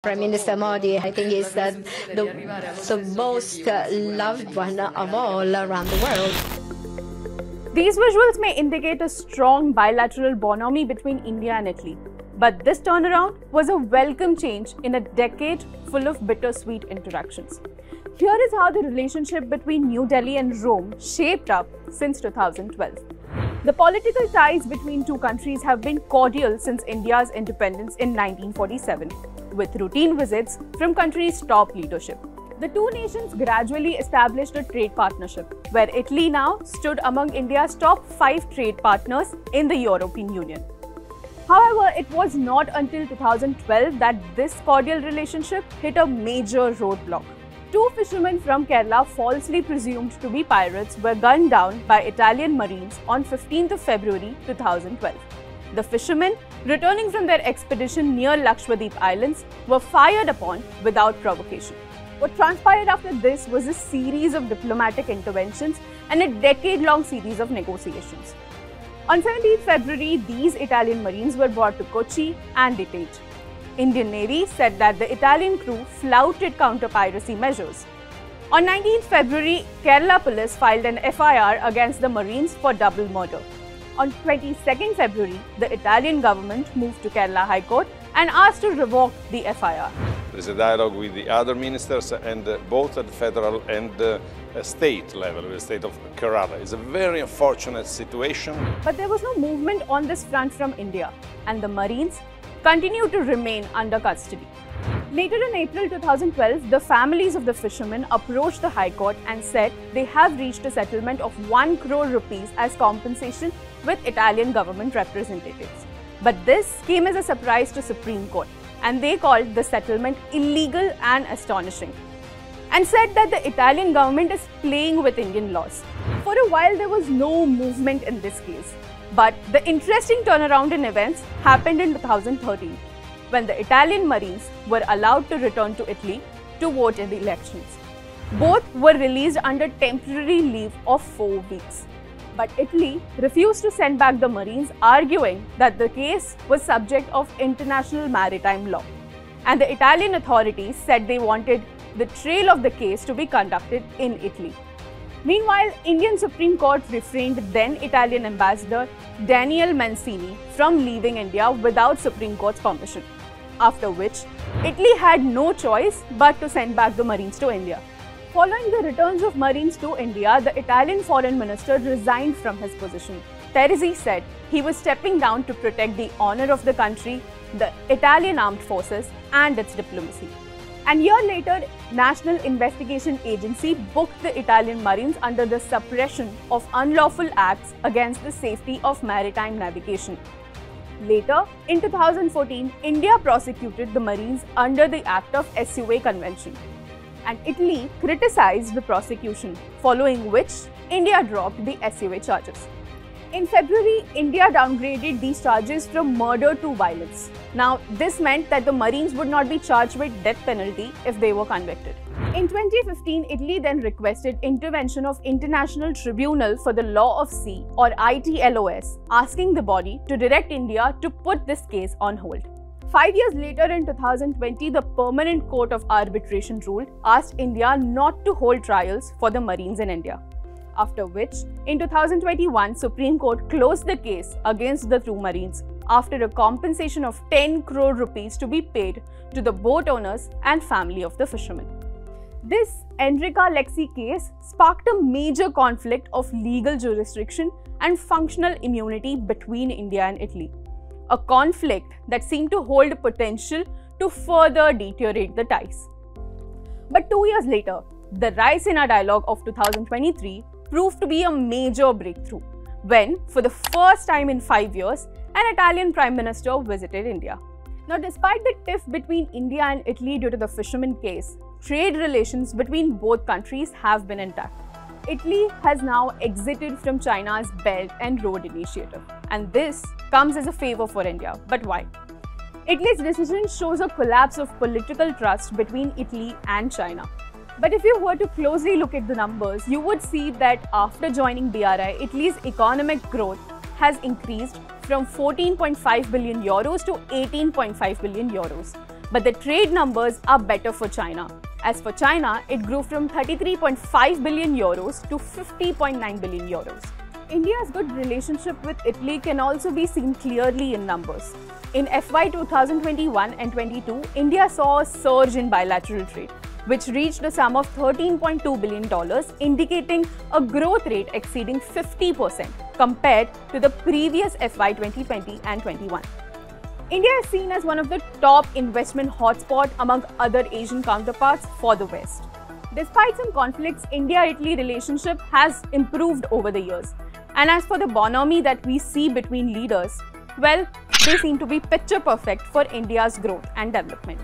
Prime Minister Modi, I think, is the most loved one of all around the world. These visuals may indicate a strong bilateral bonhomie between India and Italy. But this turnaround was a welcome change in a decade full of bittersweet interactions. Here is how the relationship between New Delhi and Rome shaped up since 2012. The political ties between two countries have been cordial since India's independence in 1947, with routine visits from countries' top leadership. The two nations gradually established a trade partnership, where Italy now stood among India's top 5 trade partners in the European Union. However, it was not until 2012 that this cordial relationship hit a major roadblock. Two fishermen from Kerala, falsely presumed to be pirates, were gunned down by Italian Marines on 15th of February 2012. The fishermen, returning from their expedition near Lakshadweep Islands, were fired upon without provocation. What transpired after this was a series of diplomatic interventions and a decade-long series of negotiations. On 17th February, these Italian Marines were brought to Kochi and detained. Indian Navy said that the Italian crew flouted counter-piracy measures. On 19th February, Kerala police filed an FIR against the Marines for double murder. On 22nd February, the Italian government moved to Kerala High Court and asked to revoke the FIR. There is a dialogue with the other ministers, and both at the federal and state level, with the state of Kerala. It's a very unfortunate situation. But there was no movement on this front from India, and the Marines continued to remain under custody. Later in April 2012, the families of the fishermen approached the High Court and said they have reached a settlement of 1 crore rupees as compensation with Italian government representatives. But this came as a surprise to Supreme Court, and they called the settlement illegal and astonishing, and said that the Italian government is playing with Indian laws. For a while, there was no movement in this case. But the interesting turnaround in events happened in 2013, when the Italian Marines were allowed to return to Italy to vote in the elections. Both were released under temporary leave of 4 weeks. But Italy refused to send back the Marines, arguing that the case was subject of international maritime law. And the Italian authorities said they wanted the trail of the case to be conducted in Italy. Meanwhile, Indian Supreme Court refrained then Italian ambassador Daniele Mancini from leaving India without Supreme Court's permission, after which Italy had no choice but to send back the Marines to India. Following the returns of Marines to India, the Italian foreign minister resigned from his position. Terzi said he was stepping down to protect the honor of the country, the Italian armed forces, and its diplomacy. And a year later, National Investigation Agency booked the Italian Marines under the suppression of unlawful acts against the safety of maritime navigation. Later, in 2014, India prosecuted the Marines under the Act of SUA Convention, and Italy criticized the prosecution, following which India dropped the SUA charges. In February, India downgraded these charges from murder to violence. Now, this meant that the Marines would not be charged with death penalty if they were convicted. In 2015, Italy then requested intervention of International Tribunal for the Law of Sea, or ITLOS, asking the body to direct India to put this case on hold. 5 years later, in 2020, the Permanent Court of Arbitration ruled asked India not to hold trials for the Marines in India. After which, in 2021, Supreme Court closed the case against the two Marines after a compensation of 10 crore rupees to be paid to the boat owners and family of the fishermen. This Enrica Lexie case sparked a major conflict of legal jurisdiction and functional immunity between India and Italy, a conflict that seemed to hold potential to further deteriorate the ties. But 2 years later, the Raisina Dialogue of 2023 proved to be a major breakthrough when, for the first time in 5 years, an Italian Prime Minister visited India. Now, despite the tiff between India and Italy due to the fisherman case, trade relations between both countries have been intact. Italy has now exited from China's Belt and Road Initiative, and this comes as a favor for India. But why? Italy's decision shows a collapse of political trust between Italy and China. But if you were to closely look at the numbers, you would see that after joining BRI, Italy's economic growth has increased from 14.5 billion euros to 18.5 billion euros, But the trade numbers are better for China. As for China, it grew from 33.5 billion euros to 50.9 billion euros. India's good relationship with Italy can also be seen clearly in numbers. In FY 2021 and 22, India saw a surge in bilateral trade, which reached a sum of $13.2 billion, indicating a growth rate exceeding 50% compared to the previous FY 2020 and 21. India is seen as one of the top investment hotspots among other Asian counterparts for the West. Despite some conflicts, India-Italy relationship has improved over the years. And as for the bonhomie that we see between leaders, well, they seem to be picture perfect for India's growth and development.